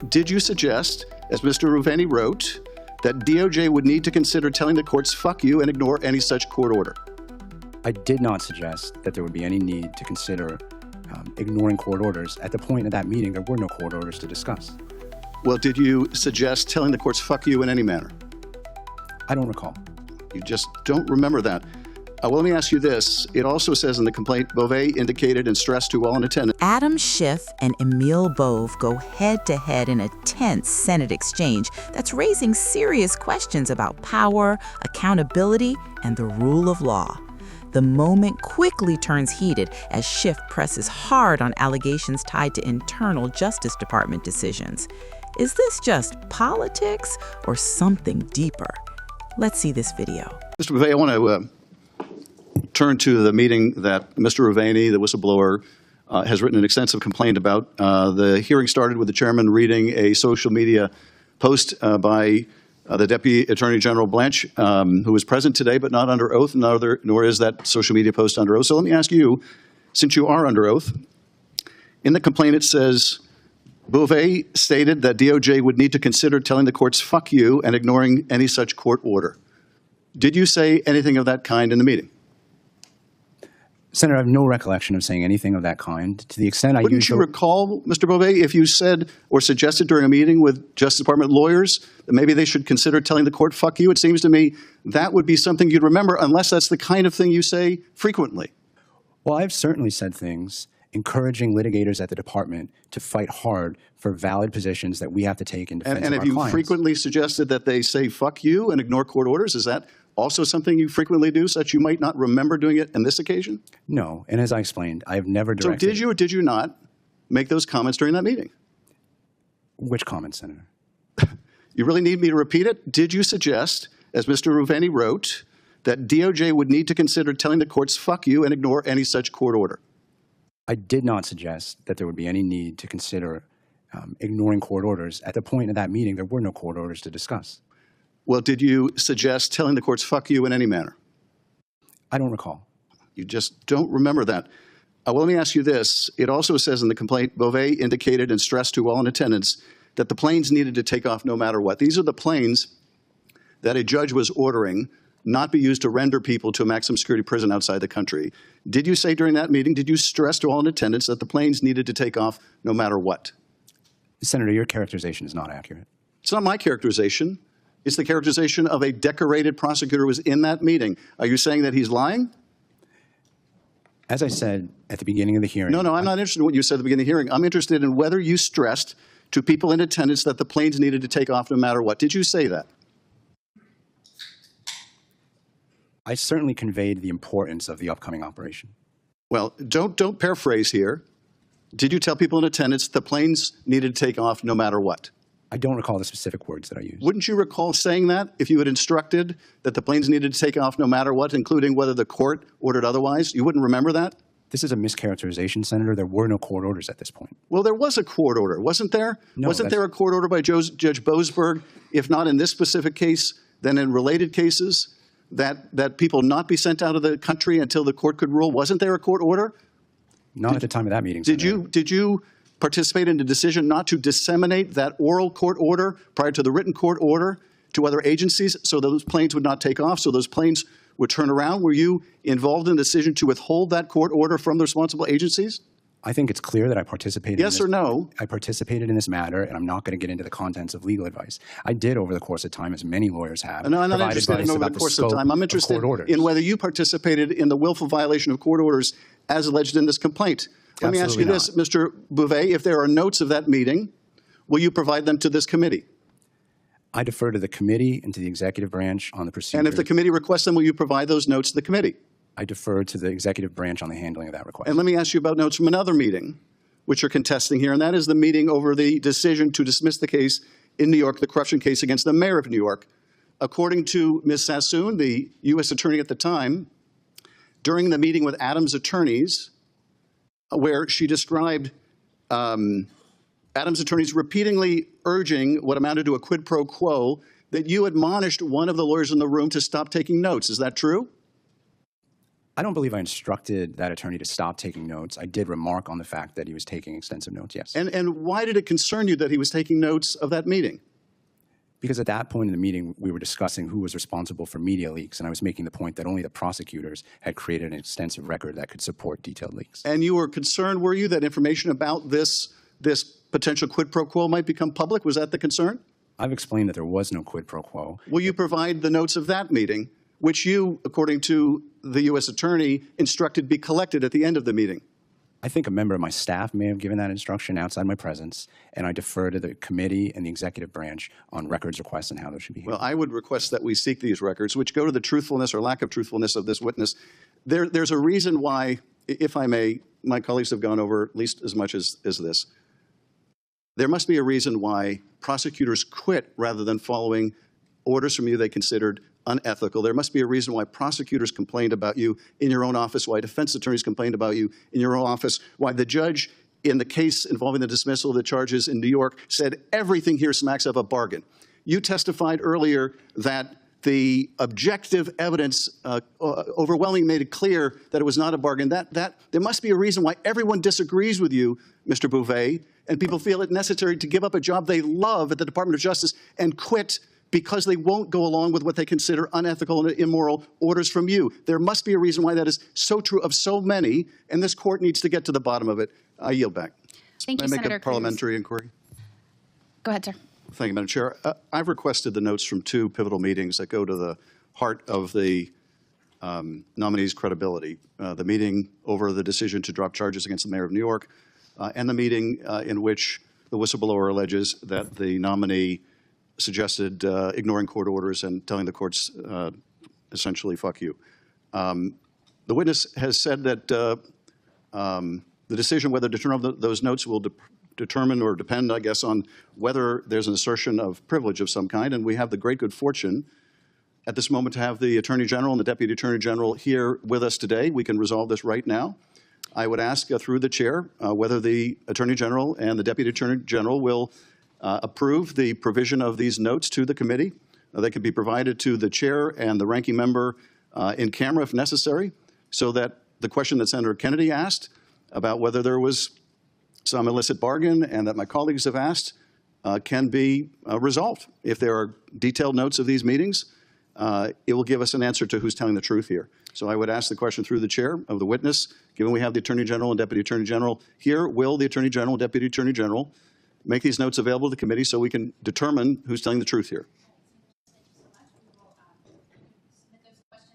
Did you suggest, as Mr. Ruveni wrote, that DOJ would need to consider telling the courts, fuck you, and ignore any such court order? I did not suggest that there would be any need to consider ignoring court orders. At the point of that meeting, there were no court orders to discuss. Well, did you suggest telling the courts, fuck you, in any manner? I don't recall. You just don't remember that. Well, let me ask you this. It also says in the complaint, Bove indicated and stressed to all in attendance. Adam Schiff and Emil Bove go head-to-head in a tense Senate exchange that's raising serious questions about power, accountability, and the rule of law. The moment quickly turns heated as Schiff presses hard on allegations tied to internal Justice Department decisions. Is this just politics or something deeper? Let's see this video. Mr. Bove, I want to turn to the meeting that Mr. Ruveni, the whistleblower, has written an extensive complaint about. The hearing started with the chairman reading a social media post by the Deputy Attorney General Blanche, who is present today but not under oath, nor is that social media post under oath. So let me ask you, since you are under oath, in the complaint it says, Bove stated that DOJ would need to consider telling the courts, fuck you, and ignoring any such court order. Did you say anything of that kind in the meeting? Senator, I have no recollection of saying anything of that kind. To the extent I Wouldn't you recall, Mr. Bove, if you said or suggested during a meeting with Justice Department lawyers that maybe they should consider telling the court, fuck you? It seems to me that would be something you'd remember, unless that's the kind of thing you say frequently. Well, I've certainly said things encouraging litigators at the department to fight hard for valid positions that we have to take in defense of our clients. And have you frequently suggested that they say, fuck you, and ignore court orders? Is that also something you frequently do, such you might not remember doing it on this occasion? No, and as I explained, I have never directed. So did you or did you not make those comments during that meeting? Which comments, Senator? You really need me to repeat it? Did you suggest, as Mr. Ruveni wrote, that DOJ would need to consider telling the courts, fuck you, and ignore any such court order? I did not suggest that there would be any need to consider ignoring court orders. At the point of that meeting, there were no court orders to discuss. Well, did you suggest telling the courts, fuck you, in any manner? I don't recall. You just don't remember that. Well, let me ask you this. It also says in the complaint, Bove indicated and stressed to all in attendance that the planes needed to take off no matter what. These are the planes that a judge was ordering not be used to render people to a maximum security prison outside the country. Did you say during that meeting, did you stress to all in attendance that the planes needed to take off no matter what? Senator, your characterization is not accurate. It's not my characterization. It's the characterization of a decorated prosecutor who was in that meeting. Are you saying that he's lying? As I said at the beginning of the hearing. No, I'm not interested in what you said at the beginning of the hearing. I'm interested in whether you stressed to people in attendance that the planes needed to take off no matter what. Did you say that? I certainly conveyed the importance of the upcoming operation. Well, don't paraphrase here. Did you tell people in attendance the planes needed to take off no matter what? I don't recall the specific words that I used. Wouldn't you recall saying that if you had instructed that the planes needed to take off no matter what, including whether the court ordered otherwise? You wouldn't remember that? This is a mischaracterization, Senator. There were no court orders at this point. Well, there was a court order, wasn't there? No, wasn't there a court order by Judge Boasberg, if not in this specific case, then in related cases, that people not be sent out of the country until the court could rule? Wasn't there a court order? Not at the time of that meeting, Senator. Did you participate in the decision not to disseminate that oral court order prior to the written court order to other agencies so those planes would not take off, so those planes would turn around? Were you involved in the decision to withhold that court order from the responsible agencies? I think it's clear that I participated. Yes or no? I participated in this matter, and I'm not going to get into the contents of legal advice. I did over the course of time, as many lawyers have. No, I'm not interested in over the course of time. I'm interested in whether you participated in the willful violation of court orders as alleged in this complaint. Let me ask you this, Mr. Bove, if there are notes of that meeting, will you provide them to this committee? I defer to the committee and to the executive branch on the procedure. And if the committee requests them, will you provide those notes to the committee? I defer to the executive branch on the handling of that request. And let me ask you about notes from another meeting, which you're contesting here, and that is the meeting over the decision to dismiss the case in New York, the corruption case against the mayor of New York. According to Ms. Sassoon, the U.S. attorney at the time, during the meeting with Adam's attorneys, where she described Adam's attorneys repeatedly urging what amounted to a quid pro quo, that you admonished one of the lawyers in the room to stop taking notes. Is that true? I don't believe I instructed that attorney to stop taking notes. I did remark on the fact that he was taking extensive notes, yes. And why did it concern you that he was taking notes of that meeting? Because at that point in the meeting, we were discussing who was responsible for media leaks, and I was making the point that only the prosecutors had created an extensive record that could support detailed leaks. And you were concerned, were you, that information about this potential quid pro quo might become public? Was that the concern? I've explained that there was no quid pro quo. Will you provide the notes of that meeting, which you, according to the U.S. Attorney, instructed be collected at the end of the meeting? I think a member of my staff may have given that instruction outside my presence, and I defer to the committee and the executive branch on records requests and how those should be handled. Well, I would request that we seek these records, which go to the truthfulness or lack of truthfulness of this witness. There's a reason why, if I may, my colleagues have gone over at least as much as this. There must be a reason why prosecutors quit rather than following orders from you they considered unethical. There must be a reason why prosecutors complained about you in your own office, why defense attorneys complained about you in your own office, why the judge in the case involving the dismissal of the charges in New York said everything here smacks of a bargain. You testified earlier that the objective evidence overwhelmingly made it clear that it was not a bargain. That there must be a reason why everyone disagrees with you, Mr. Bove, and people feel it necessary to give up a job they love at the Department of Justice and quit because they won't go along with what they consider unethical and immoral orders from you. There must be a reason why that is so true of so many, and this court needs to get to the bottom of it. I yield back. Thank you, May I make Senator a parliamentary inquiry? Go ahead, sir. Thank you, Madam Chair. I've requested the notes from two pivotal meetings that go to the heart of the nominee's credibility. The meeting over the decision to drop charges against the mayor of New York, and the meeting in which the whistleblower alleges that the nominee suggested ignoring court orders and telling the courts essentially, fuck you. The witness has said that the decision whether to turn over those notes will determine or depend, I guess, on whether there's an assertion of privilege of some kind. And we have the great good fortune at this moment to have the Attorney General and the Deputy Attorney General here with us today. We can resolve this right now. I would ask through the chair whether the Attorney General and the Deputy Attorney General will approve the provision of these notes to the committee. They can be provided to the chair and the ranking member in camera if necessary, so that the question that Senator Kennedy asked about whether there was some illicit bargain and that my colleagues have asked can be resolved. If there are detailed notes of these meetings, it will give us an answer to who's telling the truth here. So I would ask the question through the chair of the witness, given we have the Attorney General and Deputy Attorney General here, will the Attorney General and Deputy Attorney General make these notes available to the committee so we can determine who's telling the truth here?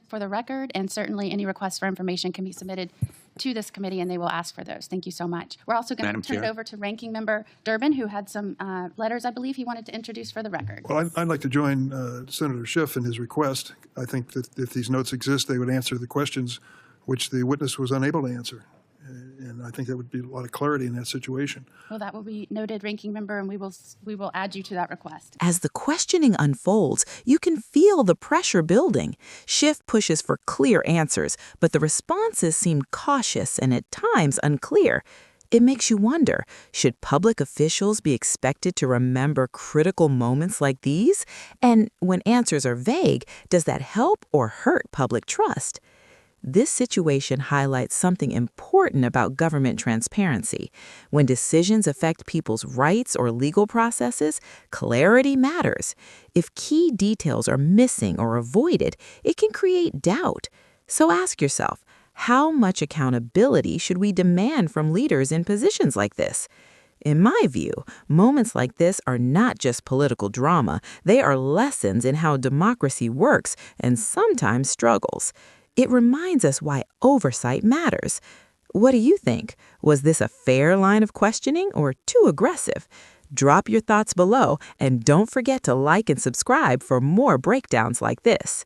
For the record, and certainly any requests for information can be submitted to this committee, and they will ask for those. Thank you so much. We're also going to turn it over to Ranking Member Durbin, who had some letters, I believe, he wanted to introduce for the record. Well, I'd like to join Senator Schiff in his request. I think that if these notes exist, they would answer the questions which the witness was unable to answer. And I think that would be a lot of clarity in that situation. Well, that will be noted, Ranking Member, and we will add you to that request. As the questioning unfolds, you can feel the pressure building. Schiff pushes for clear answers, but the responses seem cautious and at times unclear. It makes you wonder, should public officials be expected to remember critical moments like these? And when answers are vague, does that help or hurt public trust? This situation highlights something important about government transparency. When decisions affect people's rights or legal processes, clarity matters. If key details are missing or avoided, it can create doubt. So ask yourself, how much accountability should we demand from leaders in positions like this? In my view, moments like this are not just political drama. They are lessons in how democracy works and sometimes struggles. It reminds us why oversight matters. What do you think? Was this a fair line of questioning or too aggressive? Drop your thoughts below and don't forget to like and subscribe for more breakdowns like this.